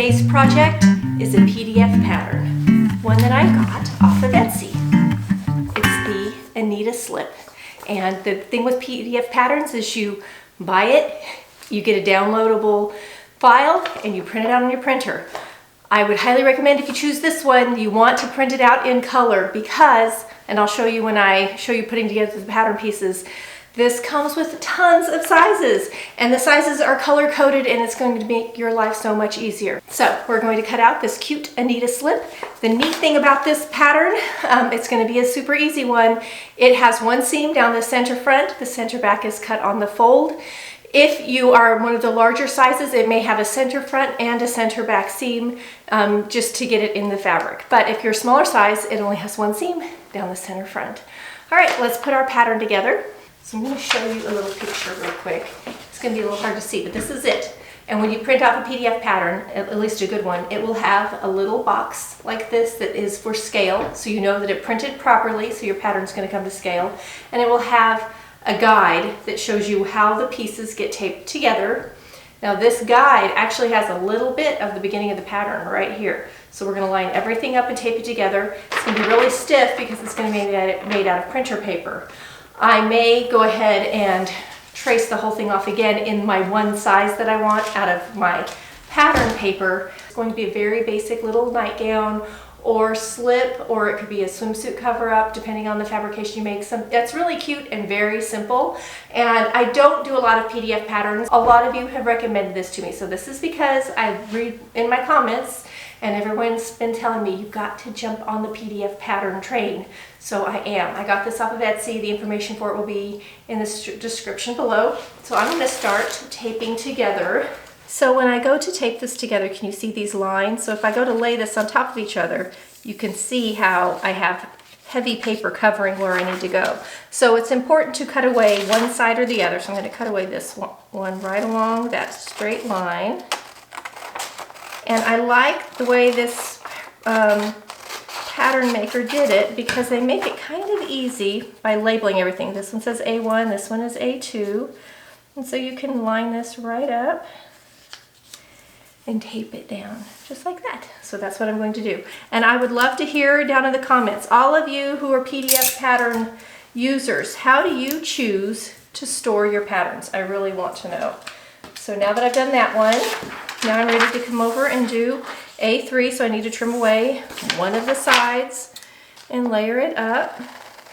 Today's project is a PDF pattern, one that I got off of Etsy. It's the Anita slip. And the thing with PDF patterns is you buy it, you get a downloadable file, and you print it out on your printer. I would highly recommend if you choose this one, you want to print it out in color because, and I'll show you when I show you putting together the pattern pieces, this comes with tons of sizes, and the sizes are color coded, and it's going to make your life so much easier. So we're going to cut out this cute Anita slip. The neat thing about this pattern, it's going to be a super easy one. It has one seam down the center front. The center back is cut on the fold. If you are one of the larger sizes, it may have a center front and a center back seam just to get it in the fabric. But if you're a smaller size, it only has one seam down the center front. All right, let's put our pattern together. So I'm going to show you a little picture real quick. It's going to be a little hard to see, but this is it. And when you print out the PDF pattern, at least a good one, it will have a little box like this that is for scale, so you know that it printed properly, so your pattern's going to come to scale. And it will have a guide that shows you how the pieces get taped together. Now this guide actually has a little bit of the beginning of the pattern right here. So we're going to line everything up and tape it together. It's going to be really stiff because it's going to be made out of printer paper. I may go ahead and trace the whole thing off again in my one size that I want out of my pattern paper. It's going to be a very basic little nightgown or slip, or it could be a swimsuit cover-up depending on the fabrication you make. That's really cute and very simple, and I don't do a lot of PDF patterns. A lot of you have recommended this to me, so this is because I read in my comments and everyone's been telling me you've got to jump on the PDF pattern train. So I am. I got this off of Etsy. The information for it will be in the description below. So I'm going to start taping together. So when I go to tape this together, can you see these lines? So if I go to lay this on top of each other, you can see how I have heavy paper covering where I need to go. So it's important to cut away one side or the other. So I'm going to cut away this one right along that straight line. And I like the way this pattern maker did it because they make it kind of easy by labeling everything. This one says A1, this one is A2. And so you can line this right up and tape it down just like that. So that's what I'm going to do. And I would love to hear down in the comments, all of you who are PDF pattern users, how do you choose to store your patterns? I really want to know. So now that I've done that one, now I'm ready to come over and do A3. So I need to trim away one of the sides and layer it up.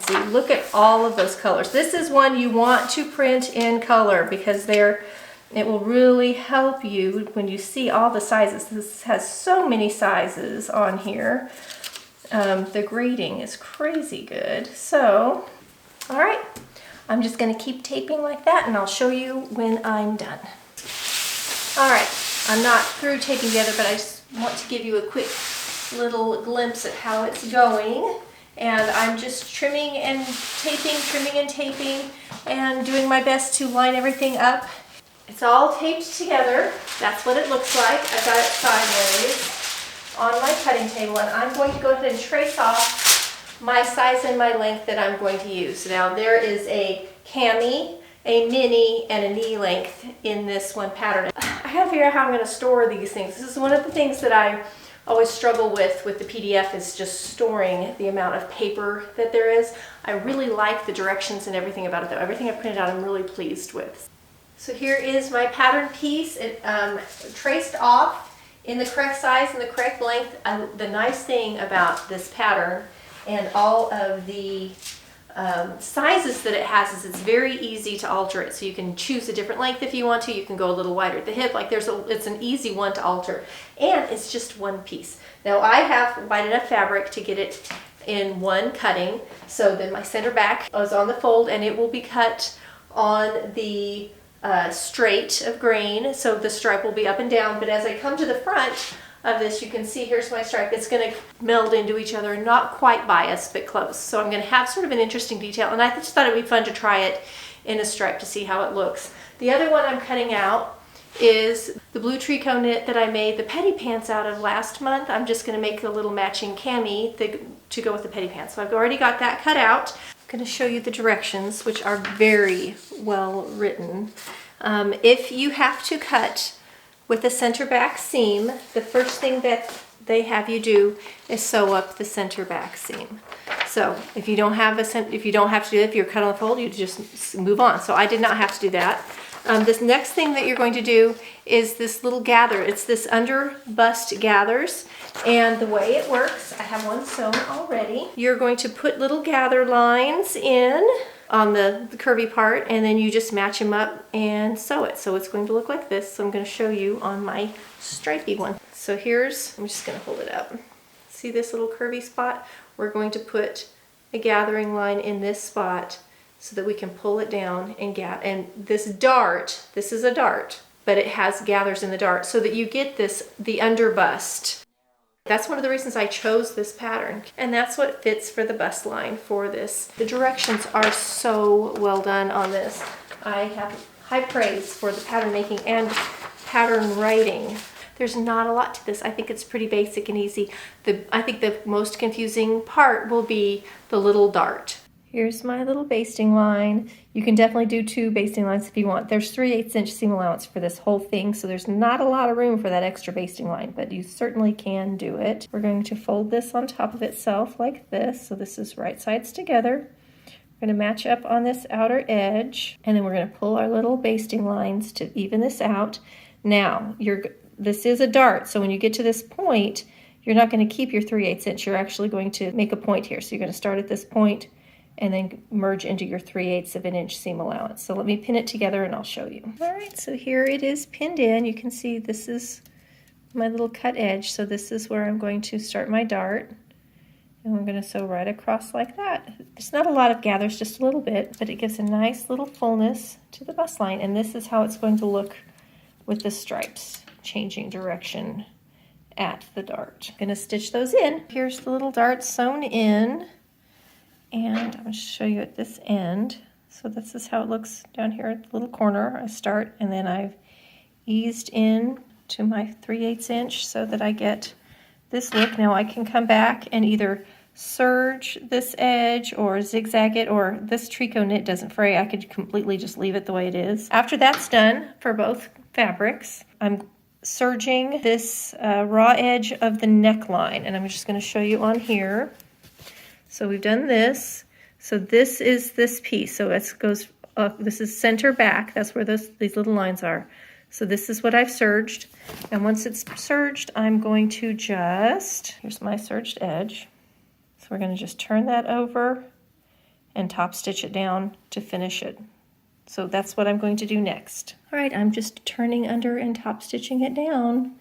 See, look at all of those colors. This is one you want to print in color because it will really help you when you see all the sizes. This has so many sizes on here. The grading is crazy good. So, all right, I'm just going to keep taping like that, and I'll show you when I'm done. All right, I'm not through taping together, but I just want to give you a quick little glimpse at how it's going. And I'm just trimming and taping, and doing my best to line everything up. It's all taped together. That's what it looks like. I've got it sideways on my cutting table, and I'm going to go ahead and trace off my size and my length that I'm going to use. Now there is a cami, a mini, and a knee length in this one pattern. I gotta figure out how I'm going to store these things. This is one of the things that I always struggle with the PDF is just storing the amount of paper that there is. I really like the directions and everything about it though. Everything I printed out I'm really pleased with. So here is my pattern piece. It traced off in the correct size and the correct length. The nice thing about this pattern and all of the sizes that it has is it's very easy to alter it. So you can choose a different length if you want to. You can go a little wider at the hip. Like it's an easy one to alter. And it's just one piece. Now I have wide enough fabric to get it in one cutting. So then my center back is on the fold, and it will be cut on the straight of grain, so the stripe will be up and down, but as I come to the front of this, you can see here's my stripe. It's going to meld into each other, not quite biased, but close. So I'm going to have sort of an interesting detail, and I just thought it would be fun to try it in a stripe to see how it looks. The other one I'm cutting out is the blue tricot knit that I made the petty pants out of last month. I'm just going to make a little matching cami to go with the petty pants. So I've already got that cut out. I'm going to show you the directions, which are very well written. If you have to cut With the center back seam, the first thing that they have you do is sew up the center back seam. So if you don't have to do it, if you're cut on the fold, you just move on. So I did not have to do that. This next thing that you're going to do is this little gather. It's this under bust gathers, and the way it works, I have one sewn already. You're going to put little gather lines in on the curvy part, and then you just match them up and sew it. So it's going to look like this. So I'm going to show you on my stripey one. So here's, I'm just going to hold it up. See this little curvy spot? We're going to put a gathering line in this spot so that we can pull it down and this dart, this is a dart, but it has gathers in the dart so that you get the under bust. That's one of the reasons I chose this pattern, and that's what fits for the bust line for this. The directions are so well done on this. I have high praise for the pattern making and pattern writing. There's not a lot to this. I think it's pretty basic and easy. I think the most confusing part will be the little dart. Here's my little basting line. You can definitely do 2 basting lines if you want. There's 3/8 inch seam allowance for this whole thing, so there's not a lot of room for that extra basting line, but you certainly can do it. We're going to fold this on top of itself like this, so this is right sides together. We're going to match up on this outer edge, and then we're going to pull our little basting lines to even this out. Now, this is a dart, so when you get to this point, you're not going to keep your 3/8 inch. You're actually going to make a point here. So you're going to start at this point and then merge into your 3/8 of an inch seam allowance. So let me pin it together and I'll show you. All right, so here it is pinned in. You can see this is my little cut edge. So this is where I'm going to start my dart. And we're going to sew right across like that. It's not a lot of gathers, just a little bit, but it gives a nice little fullness to the bust line. And this is how it's going to look with the stripes changing direction at the dart. I'm going to stitch those in. Here's the little dart sewn in, and I'm going to show you at this end. So this is how it looks down here at the little corner. I start, and then I've eased in to my 3/8 inch so that I get this look. Now I can come back and either serge this edge or zigzag it, or this tricot knit doesn't fray. I could completely just leave it the way it is. After that's done for both fabrics, I'm serging this raw edge of the neckline, and I'm just going to show you on here. So we've done this. So this is this piece. So it goes up. This is center back. That's where these little lines are. So this is what I've serged. And once it's serged, I'm going to here's my serged edge. So we're going to just turn that over and top stitch it down to finish it. So that's what I'm going to do next. All right, I'm just turning under and top stitching it down.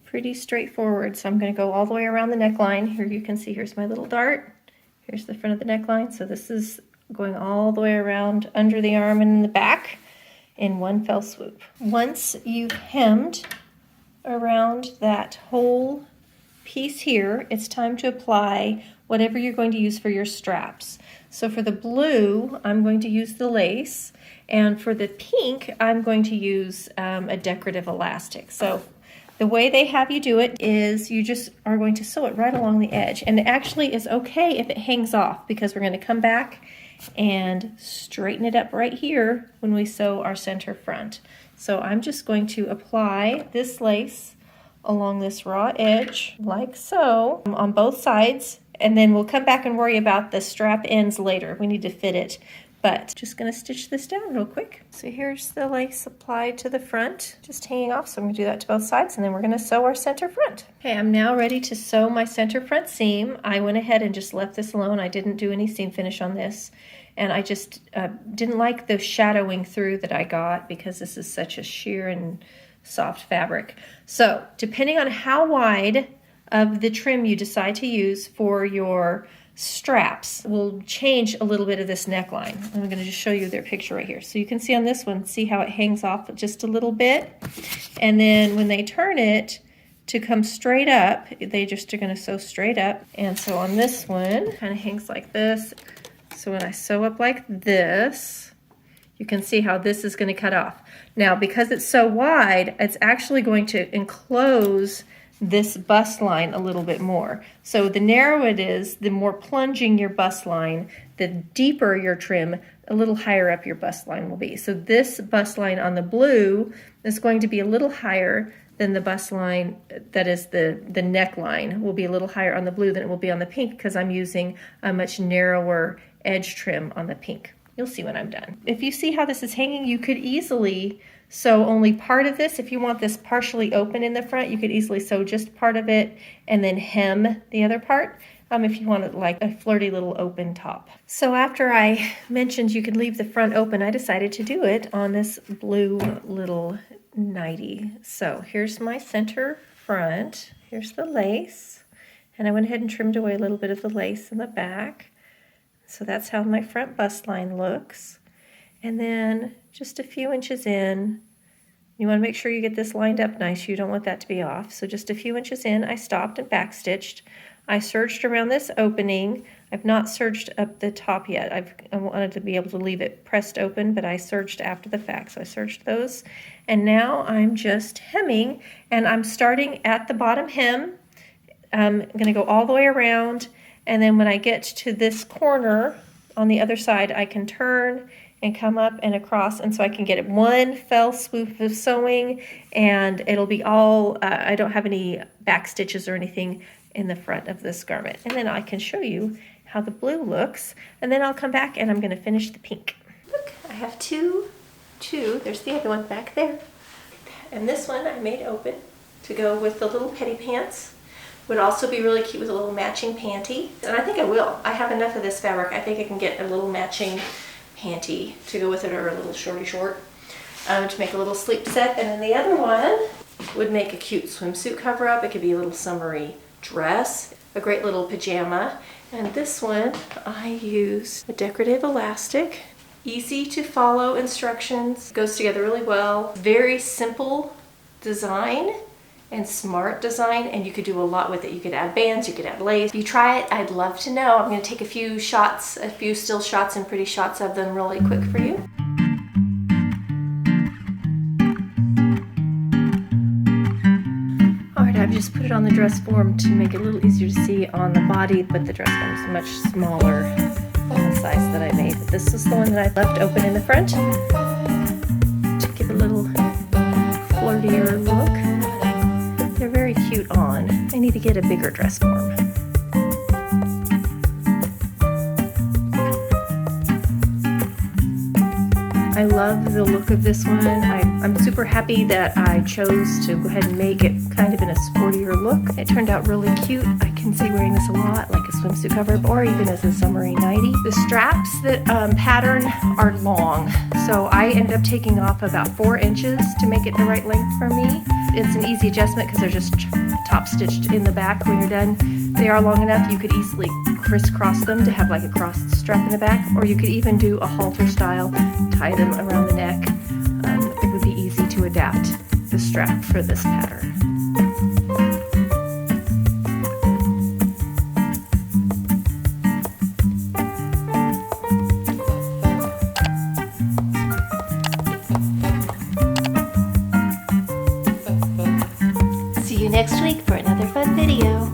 Pretty straightforward. So I'm going to go all the way around the neckline. Here you can see, here's my little dart. Here's the front of the neckline. So this is going all the way around under the arm and in the back in one fell swoop. Once you've hemmed around that whole piece here, it's time to apply whatever you're going to use for your straps. So for the blue, I'm going to use the lace, and for the pink, I'm going to use a decorative elastic. So the way they have you do it is you just are going to sew it right along the edge, and it actually is okay if it hangs off, because we're going to come back and straighten it up right here when we sew our center front. So I'm just going to apply this lace along this raw edge like so on both sides, and then we'll come back and worry about the strap ends later. We need to fit it, but just going to stitch this down real quick. So here's the lace applied to the front, just hanging off. So I'm going to do that to both sides, and then we're going to sew our center front. Okay, I'm now ready to sew my center front seam. I went ahead and just left this alone. I didn't do any seam finish on this, and I just didn't like the shadowing through that I got, because this is such a sheer and soft fabric. So depending on how wide of the trim you decide to use for your straps will change a little bit of this neckline. I'm going to just show you their picture right here. So you can see on this one, see how it hangs off just a little bit, and then when they turn it to come straight up, they just are going to sew straight up. And so on this one, kind of hangs like this. So when I sew up like this, you can see how this is going to cut off. Now, because it's so wide, it's actually going to enclose this bust line a little bit more. So the narrower it is, the more plunging your bust line, the deeper your trim, a little higher up your bust line will be. So this bust line on the blue is going to be a little higher then the bust line, that is the neckline, will be a little higher on the blue than it will be on the pink because I'm using a much narrower edge trim on the pink. You'll see when I'm done. If you see how this is hanging, you could easily sew only part of this. If you want this partially open in the front, you could easily sew just part of it and then hem the other part. If you want it like a flirty little open top. So after I mentioned you could leave the front open, I decided to do it on this blue little nightie. So here's my center front. Here's the lace. And I went ahead and trimmed away a little bit of the lace in the back. So that's how my front bust line looks. And then just a few inches in, you want to make sure you get this lined up nice. You don't want that to be off. So just a few inches in, I stopped and backstitched. I serged around this opening. I've not serged up the top yet. I wanted to be able to leave it pressed open, but I serged after the fact. So I serged those. And now I'm just hemming, and I'm starting at the bottom hem. I'm going to go all the way around, and then when I get to this corner on the other side, I can turn and come up and across, and so I can get it one fell swoop of sewing, and it'll be all, I don't have any back stitches or anything in the front of this garment. And then I can show you how the blue looks, and then I'll come back and I'm going to finish the pink. Look, I have two, there's the other one back there. And this one I made open to go with the little petty pants. Would also be really cute with a little matching panty. And I think I will. I have enough of this fabric. I think I can get a little matching panty to go with it, or a little shorty short to make a little sleep set. And then the other one would make a cute swimsuit cover up. It could be a little summery dress, a great little pajama. And this one I used a decorative elastic. Easy to follow instructions, goes together really well. Very simple design and smart design, and you could do a lot with it. You could add bands, you could add lace. If you try it, I'd love to know. I'm going to take a few shots, a few still shots and pretty shots of them really quick for you. Alright, I've just put it on the dress form to make it a little easier to see on the body, but the dress form is much smaller than the size that I made. But this is the one that I left open in the front to give a little flirtier look. They're very cute on. I need to get a bigger dress form. I love the look of this one. I'm super happy that I chose to go ahead and make it kind of in a sportier look. It turned out really cute. I can see wearing this a lot, like a swimsuit cover, or even as a summery nightie. The straps that pattern are long, so I ended up taking off about 4 inches to make it the right length for me. It's an easy adjustment because they're just top stitched in the back when you're done. They are long enough you could easily crisscross them to have like a crossed strap in the back, or you could even do a halter style, tie them around the neck. It would be easy to adapt the strap for this pattern. See you next week for another fun video.